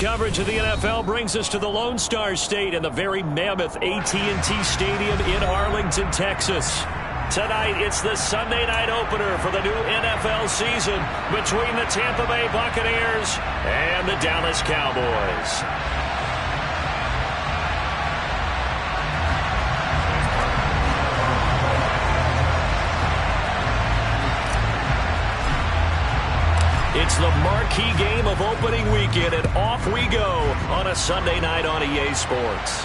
coverage of the NFL brings us to the Lone Star State and the very mammoth AT&T Stadium in Arlington, Texas. Tonight, it's the Sunday night opener for the new NFL season between the Tampa Bay Buccaneers and the Dallas Cowboys. It's the marquee game of opening weekend, and off we go on a Sunday night on EA Sports.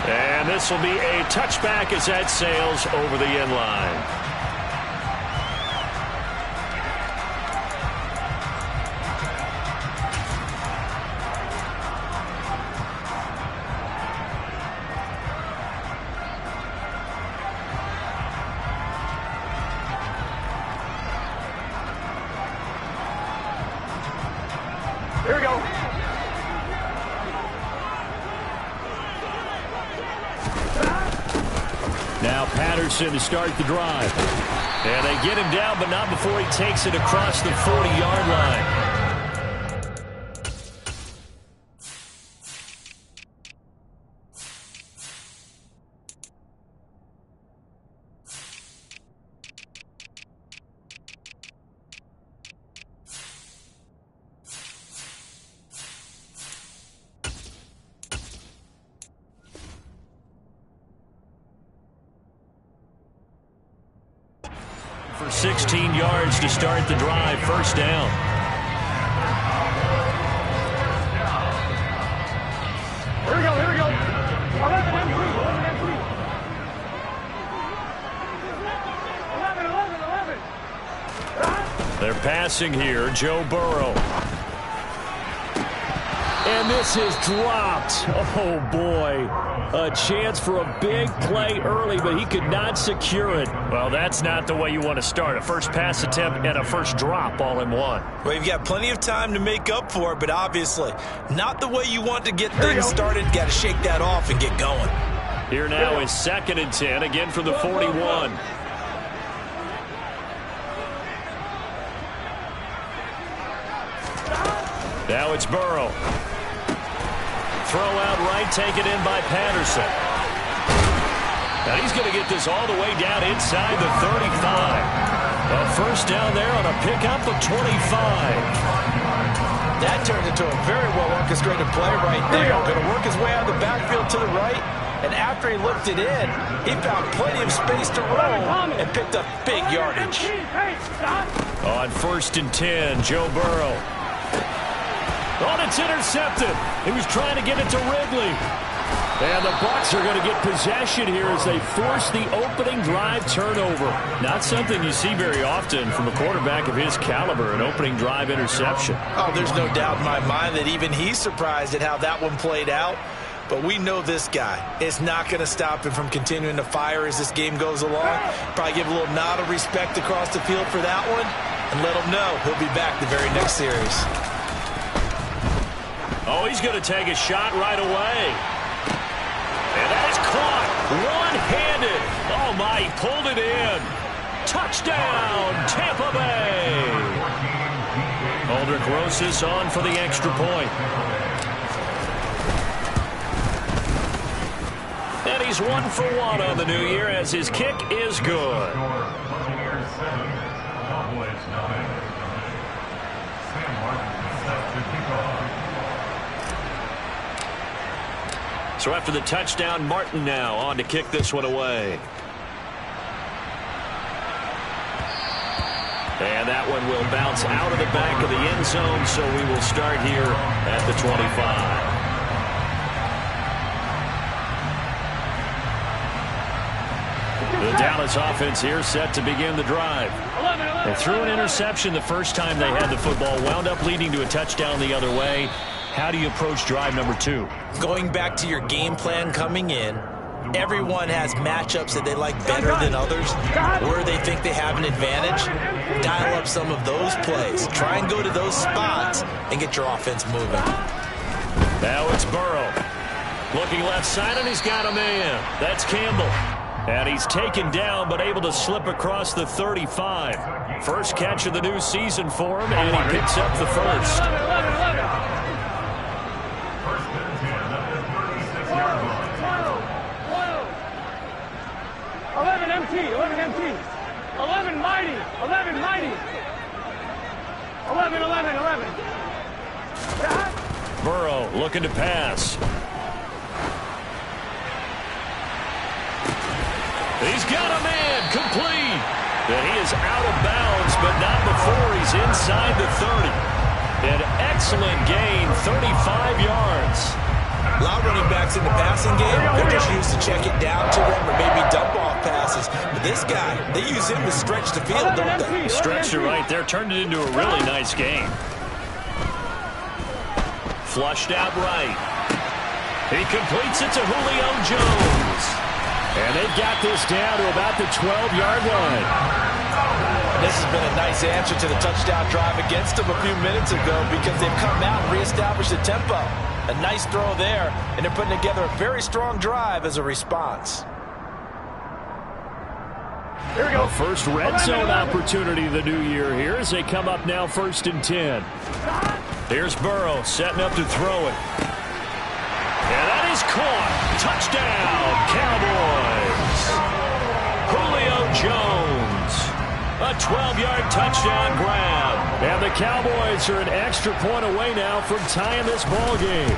And this will be a touchback as that sails over the end line. Here we go. Now Patterson to start the drive. And they get him down, but not before he takes it across the 40-yard line. For 16 yards to start the drive, first down. Here we go, here we go. 11 and 3. They're passing here, Joe Burrow. And this is dropped. Oh, boy. A chance for a big play early, but he could not secure it. Well, that's not the way you want to start. A first pass attempt and a first drop all in one. Well, you've got plenty of time to make up for it, but obviously not the way you want to get things started. Got to shake that off and get going. Here now is 2nd and 10, again from the 41. Now it's Burrow. Throw out right, taken in by Patterson. Now he's going to get this all the way down inside the 35. A first down there on a pickup of 25. That turned into a very well-orchestrated play right there. Going to work his way out of the backfield to the right, and after he looked it in, he found plenty of space to roll and picked up big yardage. On 1st and 10, Joe Burrow. Oh, it's intercepted. He was trying to get it to Ridley. And the Bucs are going to get possession here as they force the opening drive turnover. Not something you see very often from a quarterback of his caliber, an opening drive interception. Oh, there's no doubt in my mind that even he's surprised at how that one played out. But we know this guy is not going to stop him from continuing to fire as this game goes along. Probably give a little nod of respect across the field for that one and let him know he'll be back the very next series. Oh, he's going to take a shot right away. And that is caught one-handed. Oh, my, he pulled it in. Touchdown, Tampa Bay. Aldrick Rosas on for the extra point. And he's 1 for 1 on the new year as his kick is good. So after the touchdown, Martin now on to kick this one away. And that one will bounce out of the back of the end zone, so we will start here at the 25. The Dallas offense here set to begin the drive. They threw an interception the first time they had the football, wound up leading to a touchdown the other way. How do you approach drive number 2? Going back to your game plan coming in, everyone has matchups that they like better than others, where they think they have an advantage. Dial up some of those plays. Try and go to those spots and get your offense moving. Now it's Burrow. Looking left side, and he's got a man. That's Campbell. And he's taken down, but able to slip across the 35. First catch of the new season for him, and he picks up the first. 11 MT, 11 MT. 11 mighty, 11 mighty. 11, 11, 11. Burrow looking to pass. He's got a man, complete. And he is out of bounds, but not before he's inside the 30. An excellent gain, 35 yards. A lot of running backs in the passing game, they're just used to check it down to them or maybe dump off passes. But this guy, they use him to stretch the field, don't they? Stretched it right there, turned it into a really nice game. Flushed out right. He completes it to Julio Jones. And they've got this down to about the 12-yard line. This has been a nice answer to the touchdown drive against them a few minutes ago because they've come out and reestablished the tempo. A nice throw there, and they're putting together a very strong drive as a response. Here we go. First red zone opportunity of the new year here as they come up now 1st and 10. Here's Burrow setting up to throw it. And that is caught. Touchdown, Cowboys. Julio Jones. A 12-yard touchdown grab. And the Cowboys are an extra point away now from tying this ball game.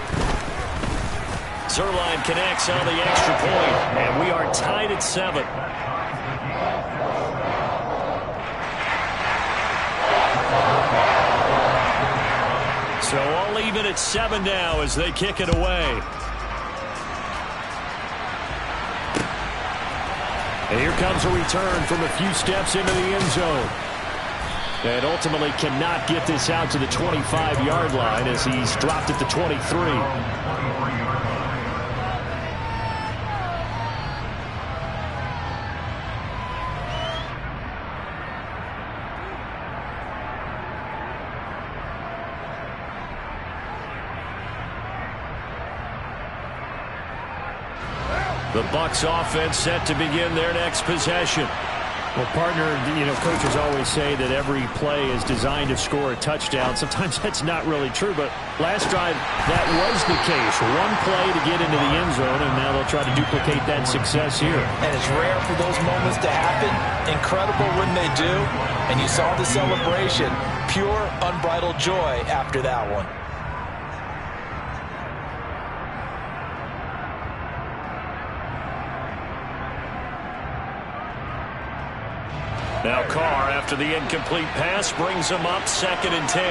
Zuerlein connects on the extra point, and we are tied at 7. So all even at 7 now as they kick it away. And here comes a return from a few steps into the end zone. And ultimately cannot get this out to the 25-yard line as he's dropped at the 23. The Bucs offense set to begin their next possession. Well, partner, coaches always say that every play is designed to score a touchdown. Sometimes that's not really true, but last drive, that was the case. One play to get into the end zone, and now they'll try to duplicate that success here. And it's rare for those moments to happen. Incredible when they do. And you saw the celebration. Pure, unbridled joy after that one. Now Carr, after the incomplete pass, brings them up 2nd and 10.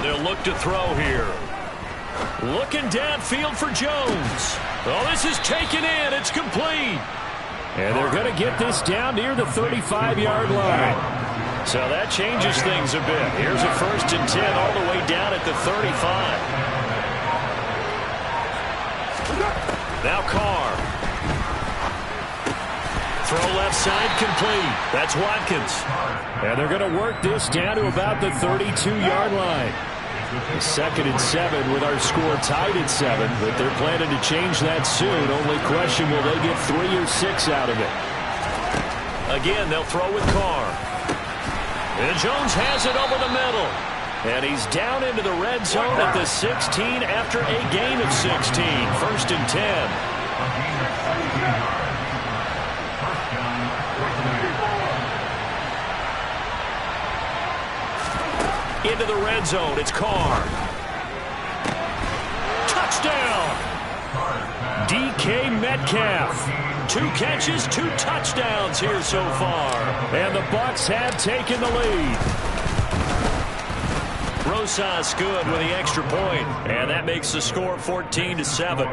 They'll look to throw here. Looking downfield for Jones. Oh, this is taken in. It's complete. And they're going to get this down near the 35-yard line. So that changes things a bit. Here's a 1st and 10 all the way down at the 35. Now Carr. Throw left side complete. That's Watkins. And they're going to work this down to about the 32-yard line. 2nd and 7 with our score tied at 7, but they're planning to change that soon. Only question, will they get 3 or 6 out of it? Again, they'll throw with Carr. And Jones has it over the middle. And he's down into the red zone at the 16 after a gain of 16. 1st and 10. Into the red zone, it's Carr. Touchdown! DK Metcalf. 2 catches, 2 touchdowns here so far. And the Bucs have taken the lead. Rosas good with the extra point. And that makes the score 14-7.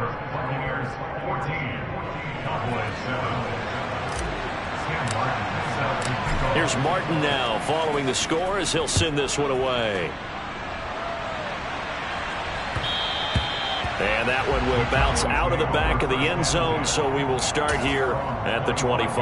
Here's Martin now following the score as he'll send this one away. And that one will bounce out of the back of the end zone, so we will start here at the 25.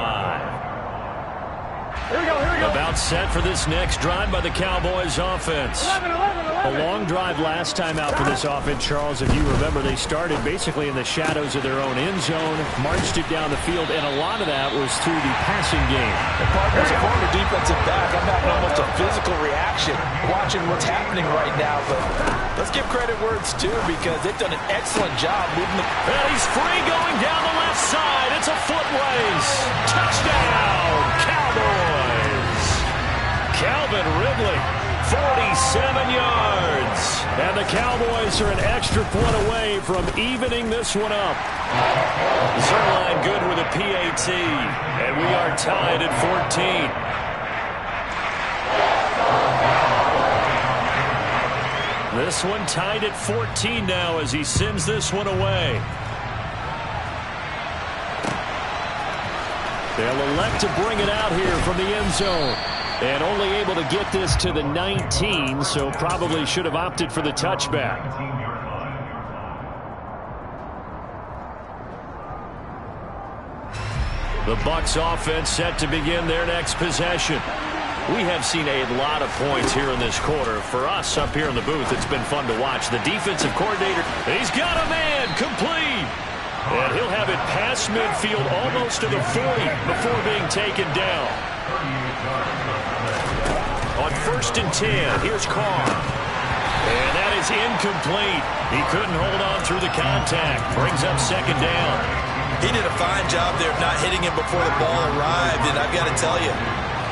Here we go. About set for this next drive by the Cowboys offense. 11. A long drive last time out for this offense, Charles. If you remember, they started basically in the shadows of their own end zone, marched it down the field, and a lot of that was through the passing game. And partner, as a former defensive back, I'm having almost a physical reaction watching what's happening right now. But let's give credit where it's due, because they've done an excellent job moving the... And he's free going down the left side. It's a foot race. Touchdown, Cowboys. Calvin Ridley, 47 yards. And the Cowboys are an extra point away from evening this one up. Zuerlein good with a PAT. And we are tied at 14. This one tied at 14 now as he sends this one away. They'll elect to bring it out here from the end zone. And only able to get this to the 19, so probably should have opted for the touchback. The Bucs offense set to begin their next possession. We have seen a lot of points here in this quarter. For us up here in the booth, it's been fun to watch. The defensive coordinator, he's got a man, complete. And he'll have it past midfield almost to the 40 before being taken down. On 1st and 10, here's Carr. And that is incomplete. He couldn't hold on through the contact. Brings up 2nd down. He did a fine job there of not hitting him before the ball arrived. And I've got to tell you,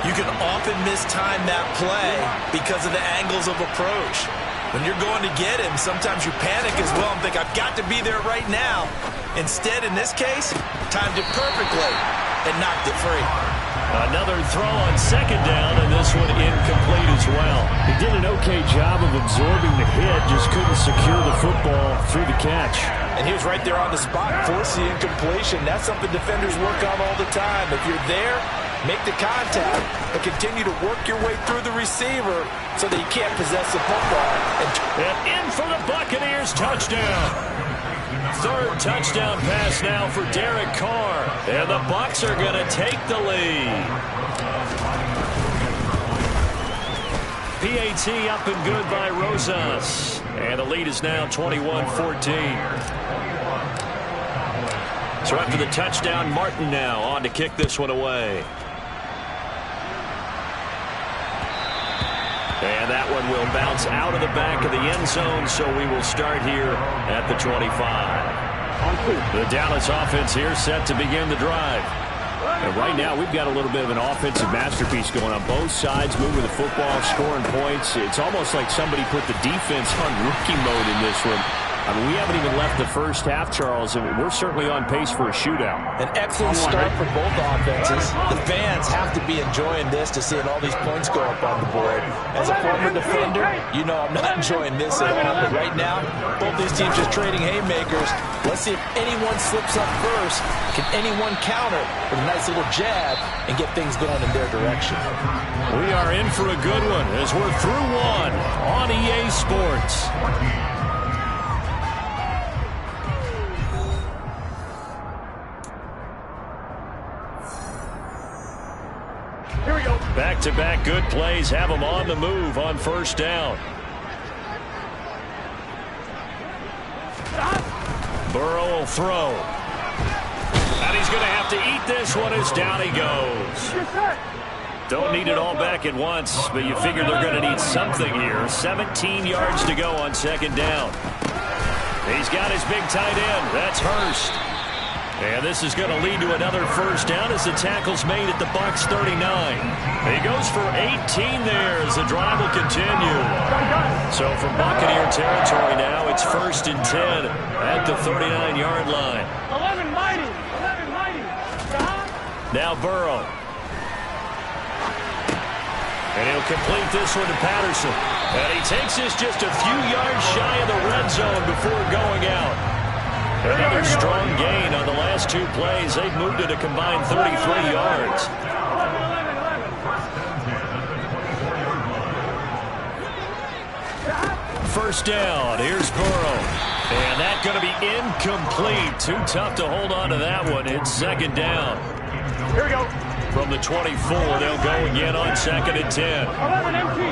you can often mistime that play because of the angles of approach. When you're going to get him, sometimes you panic as well and think, I've got to be there right now. Instead, in this case, timed it perfectly and knocked it free. Another throw on 2nd down, and this one incomplete as well. He did an okay job of absorbing the hit, just couldn't secure the football through the catch. And he was right there on the spot, forcing the incompletion. That's something defenders work on all the time. If you're there, make the contact, and continue to work your way through the receiver so that he can't possess the football. And in for the Buccaneers, touchdown. 3rd touchdown pass now for Derek Carr. And the Bucs are going to take the lead. PAT up and good by Rosas. And the lead is now 21-14. So after the touchdown, Martin now on to kick this one away. And that one will bounce out of the back of the end zone, so we will start here at the 25. The Dallas offense here set to begin the drive. And right now, we've got a little bit of an offensive masterpiece going on both sides, moving the football, scoring points. It's almost like somebody put the defense on rookie mode in this one. I mean, we haven't even left the first half, Charles, and we're certainly on pace for a shootout. An excellent start for both offenses. The fans have to be enjoying this to seeing all these points go up on the board. As a former defender, you know I'm not enjoying this at all. But right now, both these teams just trading haymakers. Let's see if anyone slips up first. Can anyone counter with a nice little jab and get things going in their direction? We are in for a good one as we're through one on EA Sports. Back-to-back good plays have them on the move on 1st down. Burrow will throw. And he's going to have to eat this one as down he goes. Don't need it all back at once, but you figure they're going to need something here. 17 yards to go on 2nd down. He's got his big tight end. That's Hurst. And this is going to lead to another 1st down as the tackle's made at the Bucs 39. He goes for 18 there as the drive will continue. So from Buccaneer territory now, it's 1st and 10 at the 39-yard line. 11 mighty. Now Burrow. And he'll complete this one to Patterson. And he takes this just a few yards shy of the red zone before going out. Another strong gain on the last 2 plays. They've moved it a combined 33 yards. 1st down. Here's Burrow. And that's going to be incomplete. Too tough to hold on to that one. It's 2nd down. Here we go. From the 24, they'll go again on 2nd and 10. 11 empty.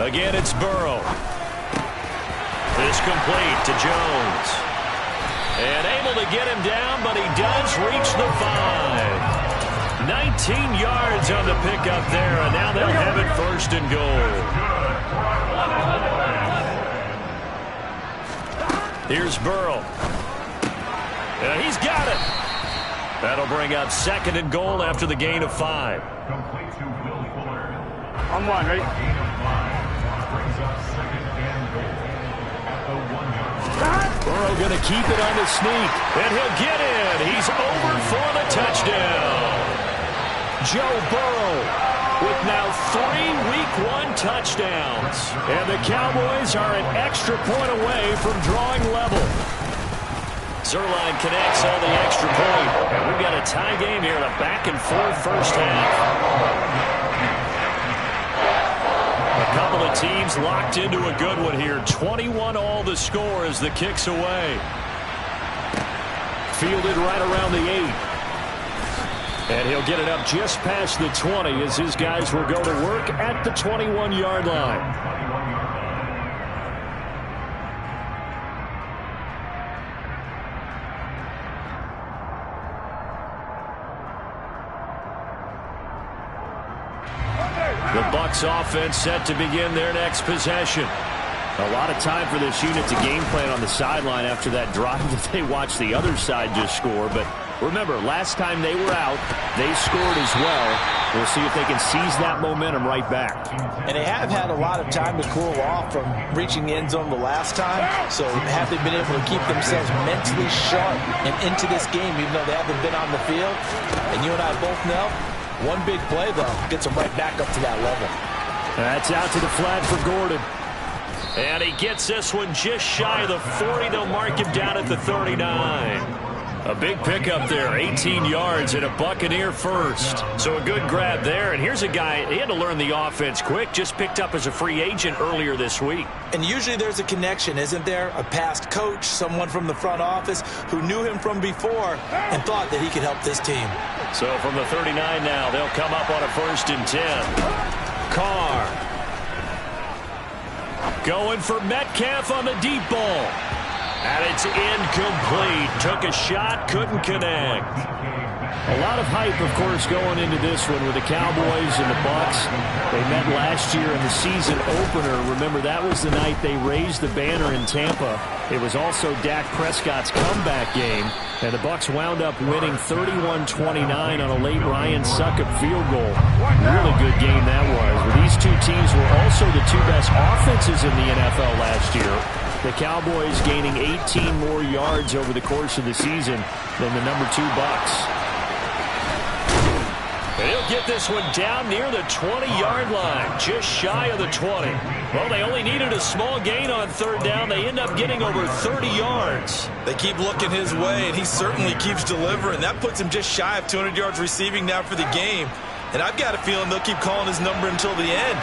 Again, it's Burrow. This complete to Jones. And able to get him down, but he does reach the 5. 19 yards on the pickup there, and now they'll have it 1st and goal. Here's Burrow. And he's got it. That'll bring up 2nd and goal after the gain of 5. On 1, right? Burrow going to keep it on the sneak, and he'll get in. He's over for the touchdown. Joe Burrow with now 3 Week 1 touchdowns. And the Cowboys are an extra point away from drawing level. Zuerlein connects on the extra point. And we've got a tie game here in a back-and-forth first half. A couple of teams locked into a good one here. 21 all the score as the kick's away. Fielded right around the 8. And he'll get it up just past the 20 as his guys will go to work at the 21-yard line. The Bucs offense set to begin their next possession. A lot of time for this unit to game plan on the sideline after that drive that they watched the other side just score. But remember, last time they were out, they scored as well. We'll see if they can seize that momentum right back. And they have had a lot of time to cool off from reaching the end zone the last time. So have they been able to keep themselves mentally sharp and into this game, even though they haven't been on the field? And you and I both know, one big play, though, gets them right back up to that level. That's out to the flat for Gordon. And he gets this one just shy of the 40. They'll mark him down at the 39. A big pickup there, 18 yards and a Buccaneer first. So a good grab there. And here's a guy, he had to learn the offense quick, just picked up as a free agent earlier this week. And usually there's a connection, isn't there? A past coach, someone from the front office who knew him from before and thought that he could help this team. So from the 39 now, they'll come up on a 1st and 10. Carr. Going for Metcalf on the deep ball. And it's incomplete. Took a shot, couldn't connect. A lot of hype, of course, going into this one with the Cowboys and the Bucs. They met last year in the season opener. Remember, that was the night they raised the banner in Tampa. It was also Dak Prescott's comeback game. And the Bucs wound up winning 31-29 on a late Ryan Succop field goal. Really good game that was. But these two teams were also the 2 best offenses in the NFL last year. The Cowboys gaining 18 more yards over the course of the season than the number 2 Bucs. And he'll get this one down near the 20-yard line, just shy of the 20. Well, they only needed a small gain on 3rd down. They end up getting over 30 yards. They keep looking his way, and he certainly keeps delivering. That puts him just shy of 200 yards receiving now for the game. And I've got a feeling they'll keep calling his number until the end.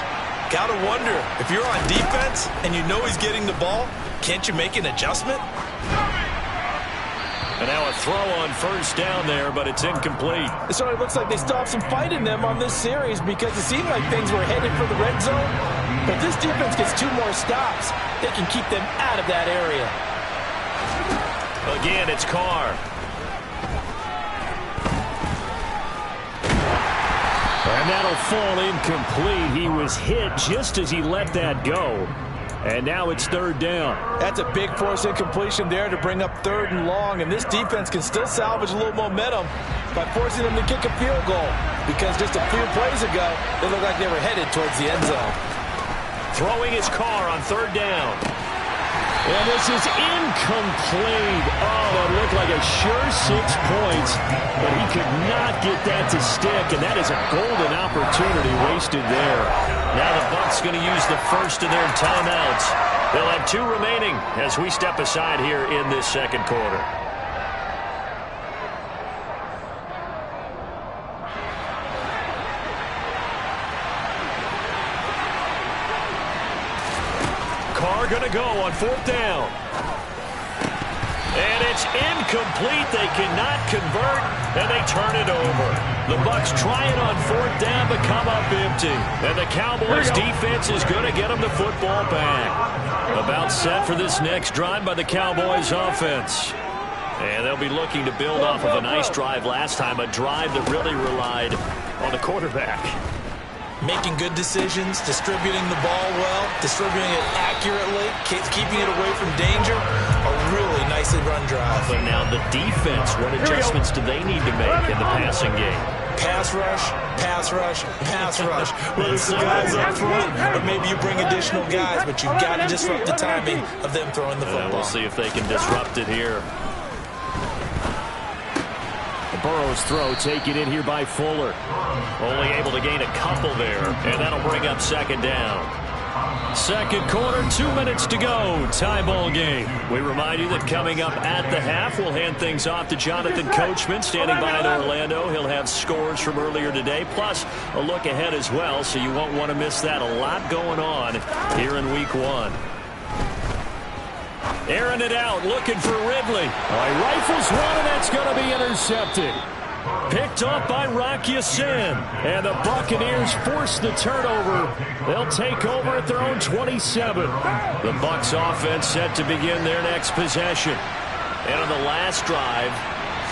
Gotta wonder, if you're on defense and you know he's getting the ball, can't you make an adjustment? And now a throw on 1st down there, but it's incomplete. It certainly looks like they still have some fight in them on this series because it seemed like things were headed for the red zone. But if this defense gets 2 more stops, they can keep them out of that area. Again, it's Carr. And that'll fall incomplete. He was hit just as he let that go. And now it's 3rd down. That's a big force incompletion there to bring up 3rd and long. And this defense can still salvage a little momentum by forcing them to kick a field goal. Because just a few plays ago, they looked like they were headed towards the end zone. Throwing his Carr on 3rd down. And this is incomplete. Oh, that looked like a sure 6 points. But he could not get that to stick. And that is a golden opportunity wasted there. Now the Bucs going to use the first of their timeouts. They'll have 2 remaining as we step aside here in this 2nd quarter. Carr going to go on 4th down. And it's incomplete. They cannot convert, and they turn it over. The Bucs try it on 4th down, but come up empty. And the Cowboys defense is going to get them the football back. About set for this next drive by the Cowboys offense. And they'll be looking to build off of a nice drive last time, a drive that really relied on the quarterback. Making good decisions, distributing the ball well, distributing it accurately, keeping it away from danger. A really nicely run drive. But now the defense, what adjustments do they need to make in the passing game? Pass rush, pass rush, pass rush. Whether it's the guys up front or maybe you bring additional guys, but you've got to disrupt the timing of them throwing the football. We'll see if they can disrupt it here. Burrow's throw taken in here by Fuller. Only able to gain a couple there, and that'll bring up 2nd down. Second quarter, 2 minutes to go. Tie ball game. We remind you that coming up at the half, we'll hand things off to Jonathan Coachman, standing by in Orlando. He'll have scores from earlier today, plus a look ahead as well, so you won't want to miss that. A lot going on here in Week 1. Airing it out, looking for Ridley. Rifles one, and that's going to be intercepted. Picked off by Rock Ya-Sin. And the Buccaneers force the turnover. They'll take over at their own 27. The Bucs offense set to begin their next possession. And on the last drive,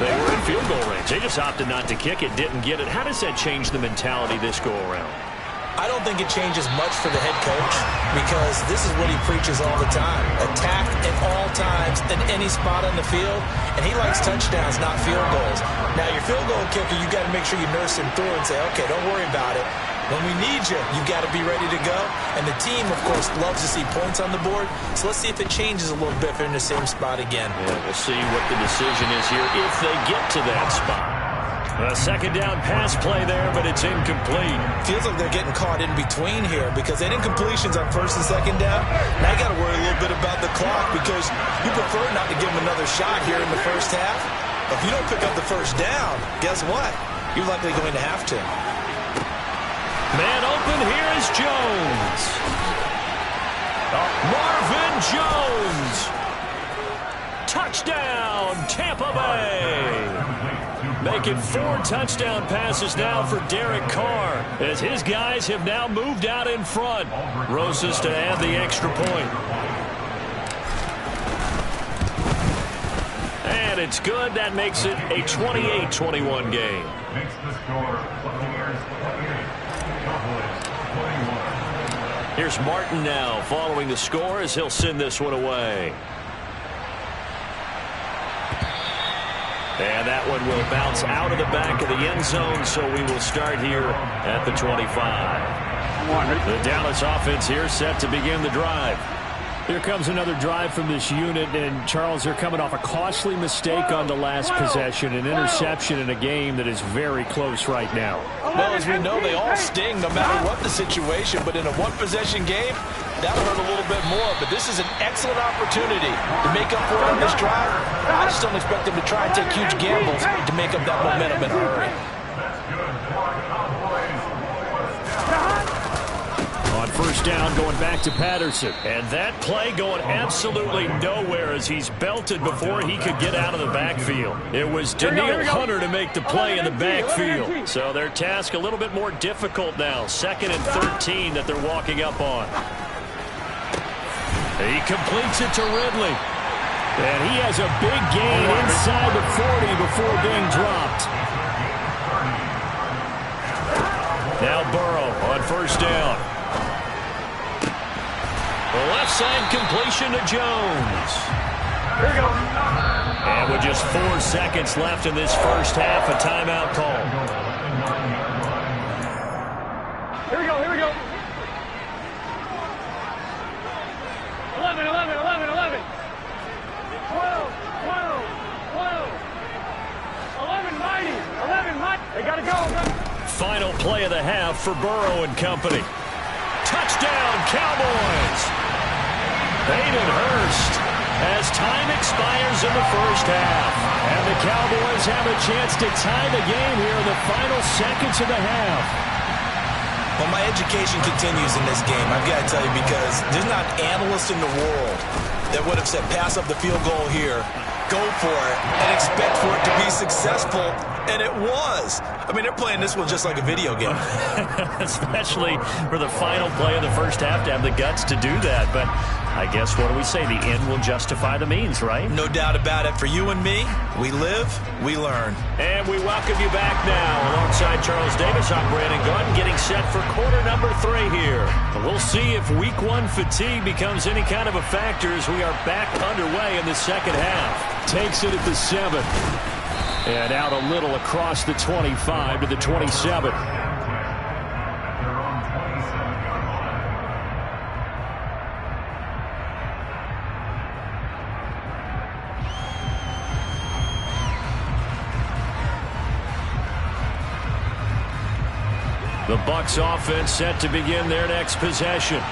they were in field goal range. They just opted not to kick it, didn't get it. How does that change the mentality this go around? I don't think it changes much for the head coach because this is what he preaches all the time. Attack at all times in any spot on the field, and he likes touchdowns, not field goals. Now, your field goal kicker, you got to make sure you nurse him through and say, okay, don't worry about it. When we need you, you've got to be ready to go. And the team, of course, loves to see points on the board. So let's see if it changes a little bit if they're in the same spot again. Yeah, we'll see what the decision is here if they get to that spot. A 2nd down pass play there, but it's incomplete. Feels like they're getting caught in between here because any incompletions on 1st and 2nd down, now you got to worry a little bit about the clock because you prefer not to give them another shot here in the first half. If you don't pick up the 1st down, guess what? You're likely going to have to. Man open, here is Jones. Marvin Jones. Touchdown, Tampa Bay. Making 4 touchdown passes now for Derek Carr as his guys have now moved out in front. Rosas to add the extra point. And it's good. That makes it a 28-21 game. Here's Martin now following the score as he'll send this one away. And that one will bounce out of the back of the end zone, so we will start here at the 25. The Dallas offense here set to begin the drive. Here comes another drive from this unit, and Charles, they're coming off a costly mistake on the last possession, an interception in a game that is very close right now. Well, as we know, they all sting no matter what the situation, but in a one-possession game, that'll hurt a little bit more. But this is an excellent opportunity to make up for it on this drive. I just don't expect them to try and take huge gambles to make up that momentum in a hurry. On 1st down, going back to Patterson. And that play going absolutely nowhere as he's belted before he could get out of the backfield. It was Danielle Hunter to make the play in the backfield. So their task a little bit more difficult now. 2nd and 13 that they're walking up on. He completes it to Ridley. And he has a big gain inside the 40 before being dropped. Now Burrow on 1st down. The left side completion to Jones. Here we go. And with just 4 seconds left in this first half, a timeout call. Here we go, here we go. 11, 11, 11, 11. 12, 12, 12. 11 mighty, 11 mighty. They got to go. Final play of the half for Burrow and company. Touchdown, Cowboys! Hayden Hurst as time expires in the first half. And the Cowboys have a chance to tie the game here in the final seconds of the half. Well, my education continues in this game, I've got to tell you, because there's not an analyst in the world that would have said pass up the field goal here go for it and expect for it to be successful, and it was. I mean, they're playing this one just like a video game. Especially for the final play of the first half to have the guts to do that. But I guess, what do we say? The end will justify the means, right? No doubt about it. For you and me, we live, we learn. And we welcome you back now. Alongside Charles Davis, I'm Brandon Gunn, getting set for quarter number 3 here. And we'll see if week 1 fatigue becomes any kind of a factor as we are back underway in the second half. Takes it at the 7. And out a little across the 25 to the 27. The Bucs offense set to begin their next possession.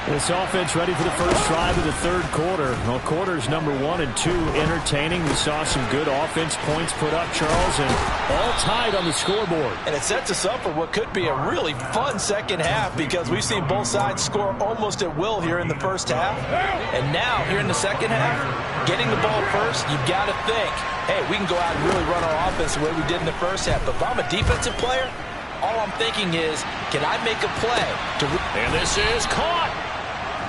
This offense ready for the first drive of the third quarter. Well, quarters number 1 and 2 entertaining. We saw some good offense points put up, Charles, and all tied on the scoreboard. And it sets us up for what could be a really fun second half because we've seen both sides score almost at will here in the first half. And now, here in the second half, getting the ball first, you've got to think, hey, we can go out and really run our offense the way we did in the first half. But if I'm a defensive player, all I'm thinking is, can I make a play? And this is caught.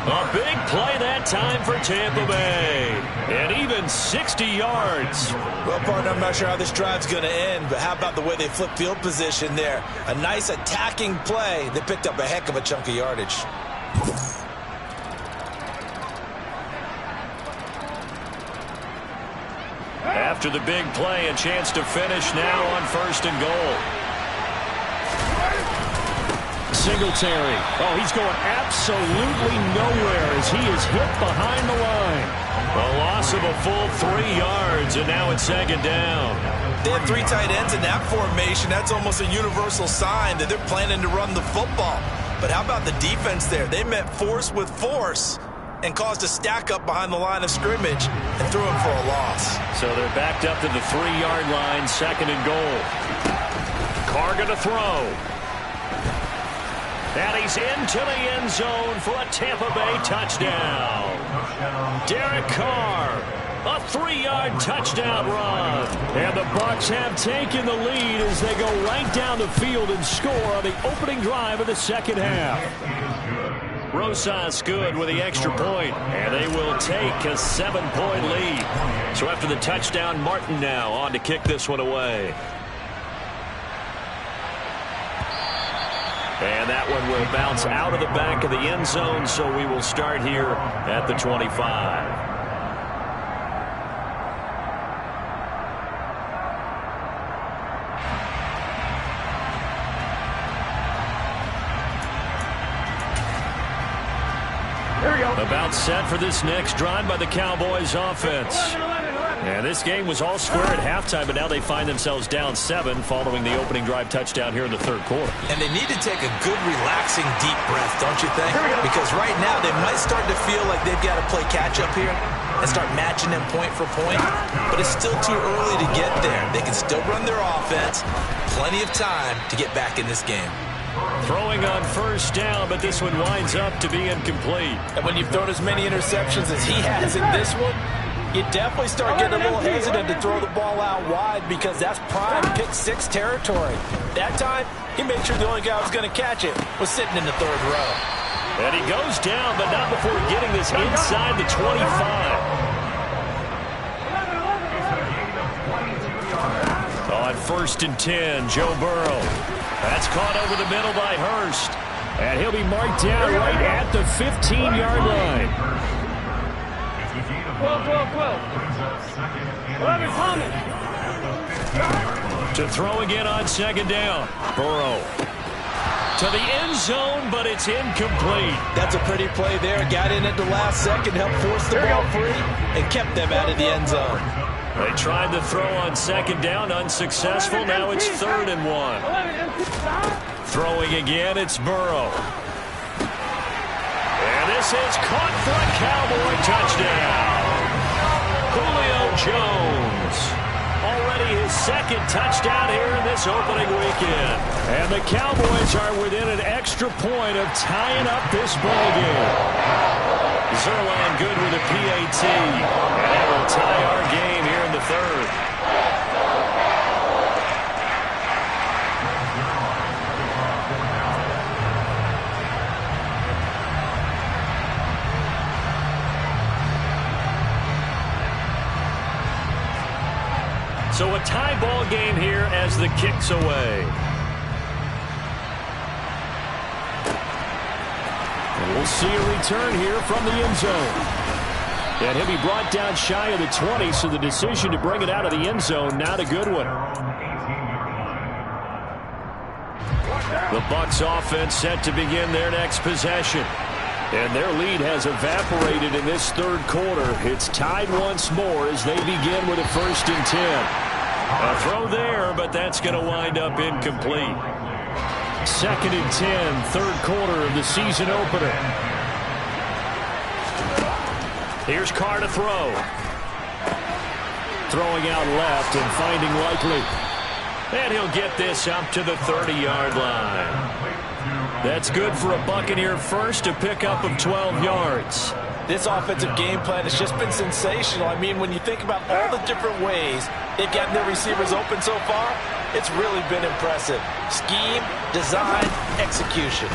A big play that time for Tampa Bay. And even 60 yards. Well, partner, I'm not sure how this drive's going to end, but how about the way they flip field position there? A nice attacking play. They picked up a heck of a chunk of yardage. After the big play, a chance to finish now on 1st and goal. Singletary. Oh, he's going absolutely nowhere as he is hit behind the line. A loss of a full 3 yards, and now it's 2nd down. They have 3 tight ends in that formation. That's almost a universal sign that they're planning to run the football. But how about the defense there? They met force with force and caused a stack up behind the line of scrimmage and threw him for a loss. So they're backed up to the 3-yard line, 2nd and goal. Carr going to throw. And he's into the end zone for a Tampa Bay touchdown. Derek Carr, a 3-yard touchdown run. And the Bucs have taken the lead as they go right down the field and score on the opening drive of the second half. Rosas good with the extra point, and they will take a 7-point lead. So after the touchdown, Martin now on to kick this one away. And that one will bounce out of the back of the end zone, so we will start here at the 25. Here we go. About set for this next drive by the Cowboys offense. And this game was all square at halftime, but now they find themselves down 7 following the opening drive touchdown here in the third quarter. And they need to take a good, relaxing, deep breath, don't you think? Because right now they might start to feel like they've got to play catch-up here and start matching them point for point. But it's still too early to get there. They can still run their offense. Plenty of time to get back in this game. Throwing on 1st down, but this one winds up to be incomplete. And when you've thrown as many interceptions as he has in this one, you definitely start getting a little hesitant to throw the ball out wide because that's prime pick 6 territory. That time, he made sure the only guy who was going to catch it was sitting in the 3rd row. And he goes down, but not before getting this inside the 25. On 1st and 10, Joe Burrow. That's caught over the middle by Hurst. And he'll be marked down right at the 15-yard line. 12, 12, 12. 11, Thomas. To throw again on 2nd down. Burrow. To the end zone, but it's incomplete. That's a pretty play there. Got in at the last second, helped force the ball free, and kept them out of the end zone. They tried to throw on 2nd down, unsuccessful. Now it's 3rd and 1. Throwing again, it's Burrow. And this is caught for a Cowboy touchdown. Julio Jones. Already his 2nd touchdown here in this opening weekend. And the Cowboys are within an extra point of tying up this ballgame. Zerline good with a PAT. And that will tie our game here in the third. So a tie ball game here as the kick's away. And we'll see a return here from the end zone. And he'll be brought down shy of the 20, so the decision to bring it out of the end zone, not a good one. The Bucs offense set to begin their next possession. And their lead has evaporated in this third quarter. It's tied once more as they begin with a 1st and 10. A throw there, but that's going to wind up incomplete. 2nd and 10, third quarter of the season opener. Here's Carr to throw. Throwing out left and finding Likely. And he'll get this up to the 30-yard line. That's good for a Buccaneer first, a pickup of 12 yards. This offensive game plan has just been sensational. I mean, when you think about all the different ways they've gotten their receivers open so far, it's really been impressive. Scheme, design, execution.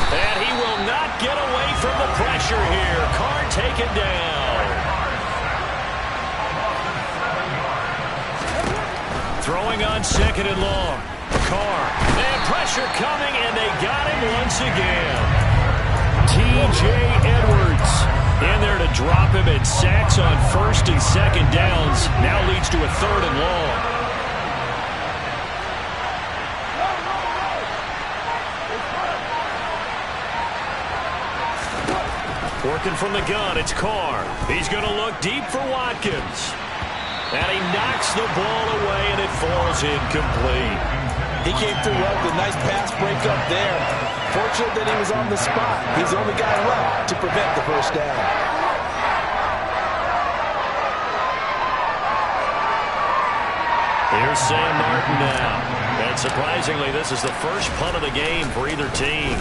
And he will not get away from the pressure here. Carr taken down. Throwing on 2nd and long. Carr. And pressure coming, and they got him once again. T.J. Edwards in there to drop him at sacks on 1st and 2nd downs. Now leads to a 3rd and long. Working from the gun, it's Carr. He's going to look deep for Watkins. And he knocks the ball away, and it falls incomplete. He came through well with a nice pass breakup there. Fortunate that he was on the spot. He's the only guy left to prevent the first down. Here's Sam Martin now. And surprisingly, this is the first punt of the game for either team.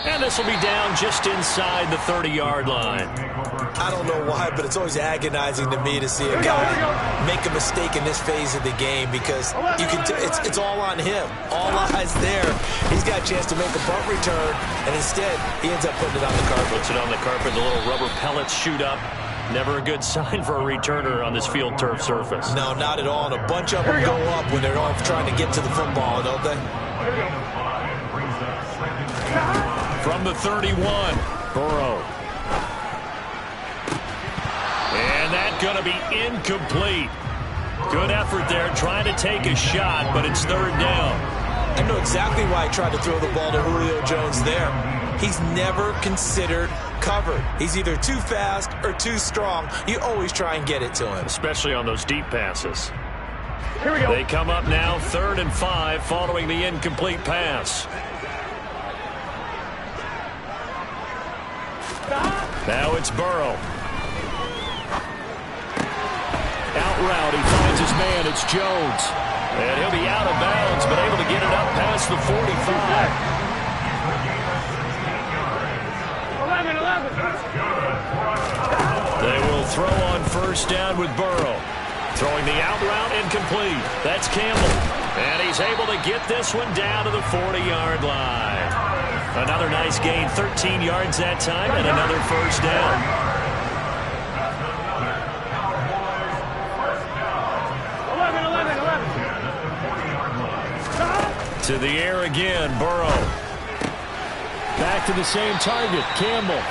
And this will be down just inside the 30-yard line. I don't know why, but it's always agonizing to me to see a guy make a mistake in this phase of the game because you can it's all on him. All eyes there. He's got a chance to make a punt return, and instead he ends up putting it on the carpet. Puts it on the carpet. The little rubber pellets shoot up. Never a good sign for a returner on this field turf surface. No, not at all. And a bunch of them go up when they're all trying to get to the football, don't they? From the 31, Burrow. And that's going to be incomplete. Good effort there trying to take a shot, but it's 3rd down. I know exactly why he tried to throw the ball to Julio Jones there. He's never considered covered. He's either too fast or too strong. You always try and get it to him. Especially on those deep passes. Here we go. They come up now 3rd and 5 following the incomplete pass. Now it's Burrow. Out route, he finds his man. It's Jones. And he'll be out of bounds, but able to get it up past the 45. 11. They will throw on 1st down with Burrow. Throwing the out route incomplete. That's Campbell. And he's able to get this one down to the 40-yard line. Another nice gain, 13 yards that time, and another 1st down. 11. To the air again, Burrow. Back to the same target, Campbell.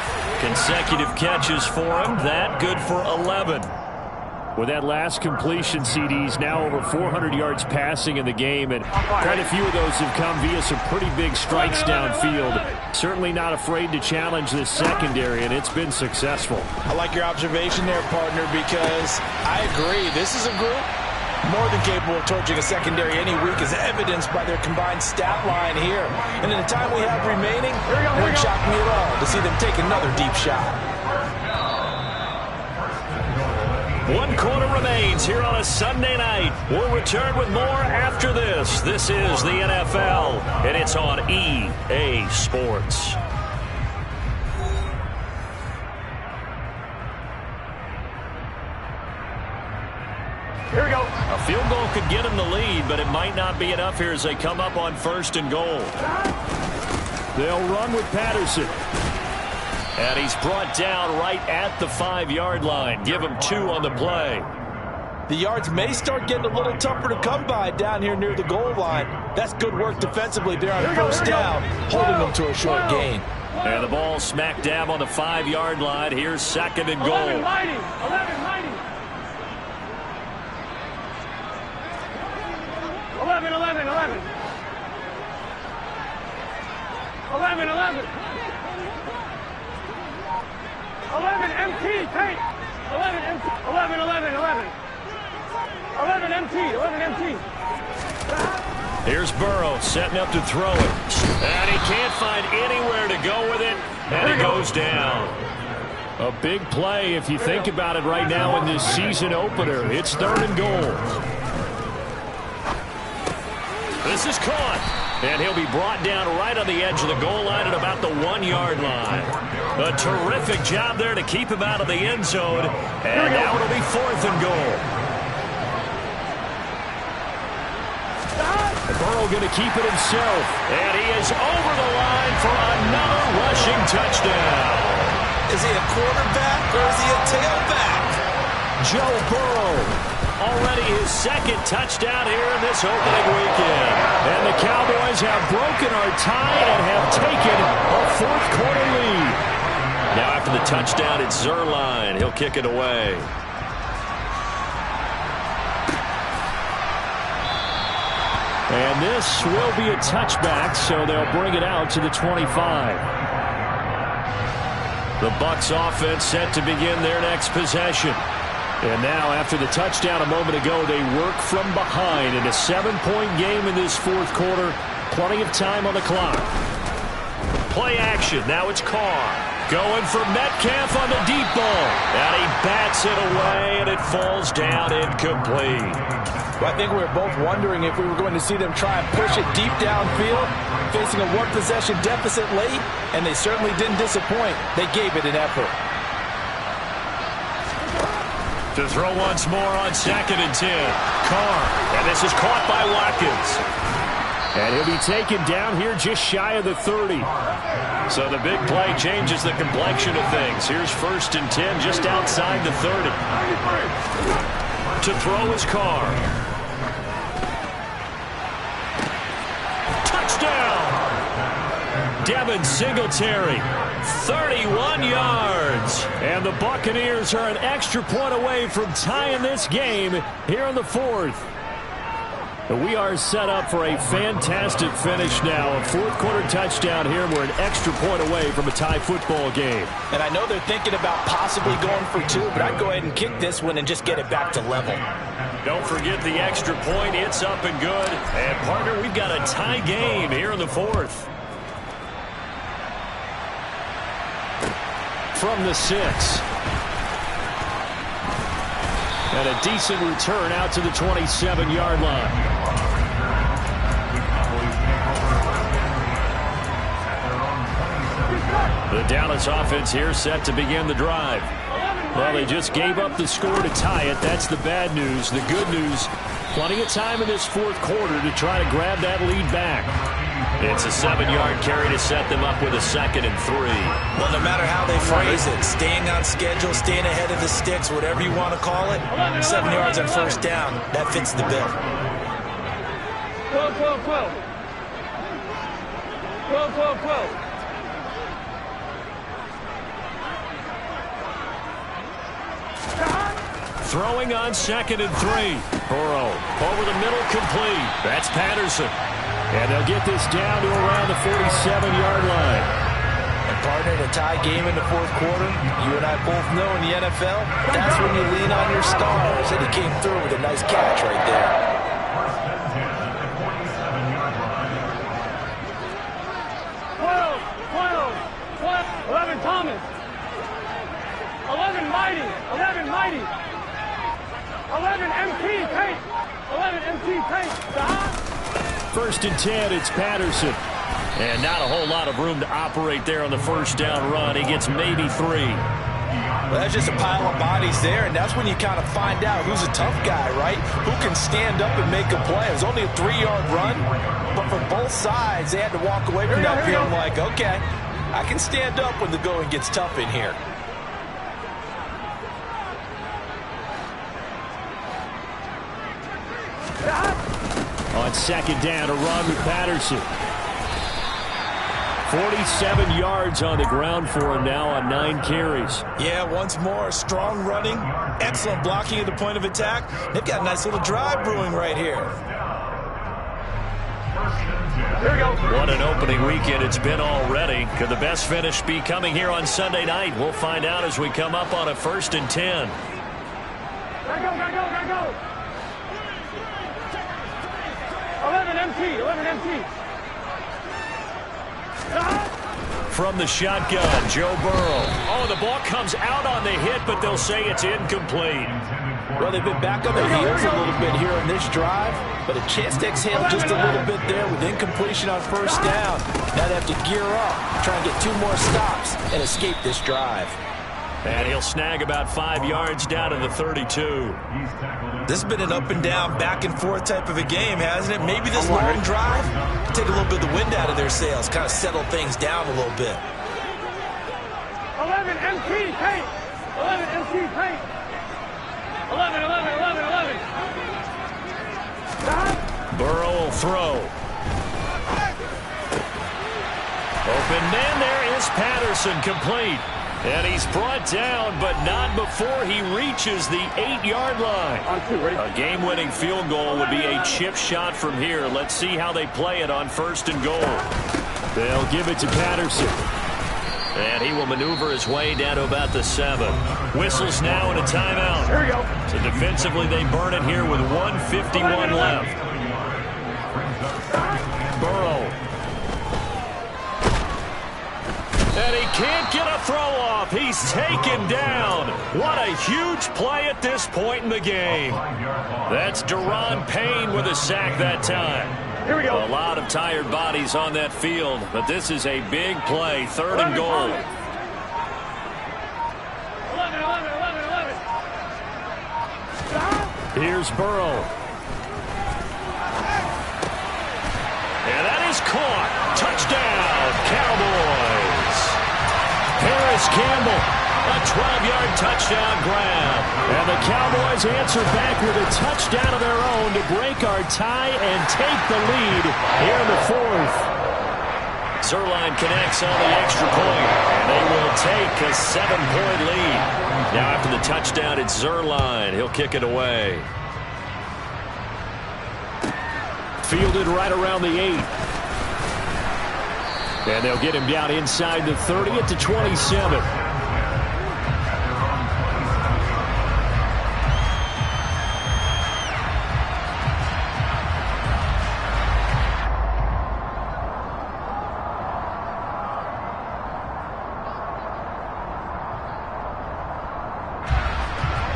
Consecutive catches for him. That good for 11. With that last completion, CD's now over 400 yards passing in the game, and quite a few of those have come via some pretty big strikes downfield. Certainly not afraid to challenge this secondary, and it's been successful. I like your observation there, partner, because I agree. This is a group more than capable of torching a secondary any week, as evidenced by their combined stat line here. And in the time we have remaining, it wouldn't shock me at all to see them take another deep shot. 1 quarter remains here on a Sunday night. We'll return with more after this. This is the NFL, and it's on EA Sports. Here we go. A field goal could get him the lead, but it might not be enough here as they come up on 1st and goal. They'll run with Patterson. And he's brought down right at the 5-yard line. Give him 2 on the play. The yards may start getting a little tougher to come by down here near the goal line. That's good work defensively there on 1st down, holding them to a short gain. And the ball smack dab on the 5-yard line. Here's 2nd and goal. 11 mighty. 11 mighty. 11, 11, 11. 11, 11. 11 MT, take. 11 MT. 11, 11, 11. 11 MT, 11 MT. Here's Burrow setting up to throw it. And he can't find anywhere to go with it. And it goes down. A big play if you think about it right now in this season opener. It's 3rd and goal. This is caught. And he'll be brought down right on the edge of the goal line at about the 1-yard line. A terrific job there to keep him out of the end zone. And now it'll be 4th and goal. Burrow going to keep it himself. And he is over the line for another rushing touchdown. Is he a quarterback or is he a tailback? Joe Burrow. Already his 2nd touchdown here in this opening weekend. And the Cowboys have broken our tie and have taken a 4th quarter lead. Now after the touchdown, it's Zuerlein. He'll kick it away. And this will be a touchback, so they'll bring it out to the 25. The Bucs offense set to begin their next possession. And now, after the touchdown a moment ago, they work from behind in a 7-point game in this 4th quarter. Plenty of time on the clock. Play action. Now it's Carr. Going for Metcalf on the deep ball. And he bats it away, and it falls down incomplete. Well, I think we were both wondering if we were going to see them try and push it deep downfield, facing a 1-possession deficit late, and they certainly didn't disappoint. They gave it an effort. To throw once more on 2nd and 10. Carr. And this is caught by Watkins. And he'll be taken down here just shy of the 30. So the big play changes the complexion of things. Here's 1st and 10 just outside the 30. To throw is Carr. Touchdown! Devin Singletary. 31 yards. And the Buccaneers are an extra point away from tying this game here in the 4th. We are set up for a fantastic finish now. A 4th quarter touchdown here. We're an extra point away from a tie football game. And I know they're thinking about possibly going for 2, but I'd go ahead and kick this one and just get it back to level. Don't forget the extra point. It's up and good. And, partner, we've got a tie game here in the 4th. From the 6. And a decent return out to the 27-yard line. The Dallas offense here set to begin the drive. Well, they just gave up the score to tie it. That's the bad news. The good news, plenty of time in this 4th quarter to try to grab that lead back. It's a 7-yard carry to set them up with a 2nd and 3. Well, no matter how they phrase it, staying on schedule, staying ahead of the sticks, whatever you want to call it, 7 yards on 1st down, that fits the bill. 12, 12, 12. 12, 12, 12. Throwing on 2nd and 3. Burrow over the middle, complete. That's Patterson. And they'll get this down to around the 47-yard line. And partner, in a tie game in the 4th quarter, you and I both know in the NFL, that's when you lean on your stars. And he came through with a nice catch right there. 11 Thomas. 11 Mighty. 11 Mighty. 11 MT paint. 11 MT paint. Stop. 1st and 10, it's Patterson. And not a whole lot of room to operate there on the first down run. He gets maybe 3. Well, that's just a pile of bodies there, and that's when you kind of find out who's a tough guy, right? Who can stand up and make a play. It was only a 3-yard run, but for both sides, they had to walk away from that feeling like, okay, I can stand up when the going gets tough in here. On 2nd down, a run with Patterson. 47 yards on the ground for him now on 9 carries. Yeah, once more, strong running, excellent blocking at the point of attack. They've got a nice little drive brewing right here. Here we go. What an opening weekend it's been already. Could the best finish be coming here on Sunday night? We'll find out as we come up on a 1st and 10. Gotta go, gotta go, gotta go. 11 MT, 11 MT. From the shotgun, Joe Burrow. Oh, the ball comes out on the hit, but they'll say it's incomplete. Well, they've been back on their heels a little bit here on this drive, but a chance to exhale just a little bit there with incompletion on 1st down. Now they have to gear up, try and get 2 more stops and escape this drive. And he'll snag about 5 yards down to the 32. This has been an up and down, back and forth type of a game, hasn't it? Maybe this long drive take a little bit of the wind out of their sails, kind of settle things down a little bit. 11 MT paint. 11 MT paint. 11, 11, 11, 11. Stop. Burrow will throw. Open man, there is Patterson, complete. And he's brought down, but not before he reaches the 8-yard line. A game-winning field goal would be a chip shot from here. Let's see how they play it on 1st and goal. They'll give it to Patterson. And he will maneuver his way down to about the 7. Whistles now and a timeout. Here we go. So defensively, they burn it here with 1:51 left. Burrow. And he can't get a throw off. He's taken down. What a huge play at this point in the game. That's Daron Payne with a sack that time. Here we go. A lot of tired bodies on that field, but this is a big play. 3rd and goal. 11, 11, 11, 11. Stop. Here's Burrow. And that is caught. Touchdown, Cowboys. Paris Campbell, a 12-yard touchdown grab. And the Cowboys answer back with a touchdown of their own to break our tie and take the lead here in the 4th. Zuerlein connects on the extra point, and they will take a 7-point lead. Now after the touchdown, it's Zuerlein. He'll kick it away. Fielded right around the 8. And they'll get him down inside the 30 at the 27.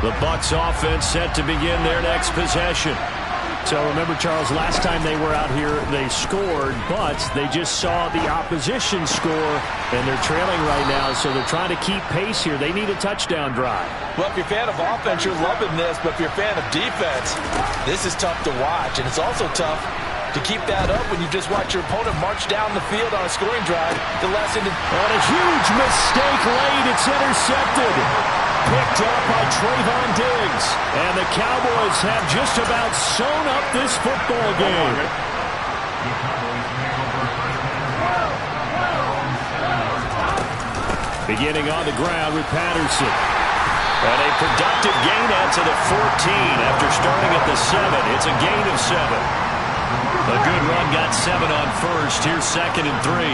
The Bucs offense set to begin their next possession. So remember, Charles, last time they were out here, they scored, but they just saw the opposition score, and they're trailing right now, so they're trying to keep pace here. They need a touchdown drive. Well, if you're a fan of offense, you're loving this, but if you're a fan of defense, this is tough to watch, and it's also tough to keep that up when you just watch your opponent march down the field on a scoring drive. The lesson is on a huge mistake late. It's intercepted. Picked up by Trayvon Diggs. And the Cowboys have just about sewn up this football game. Beginning on the ground with Patterson. And a productive gain out to the 14 after starting at the 7. It's a gain of 7. A good run got 7 on first. Here's 2nd and 3.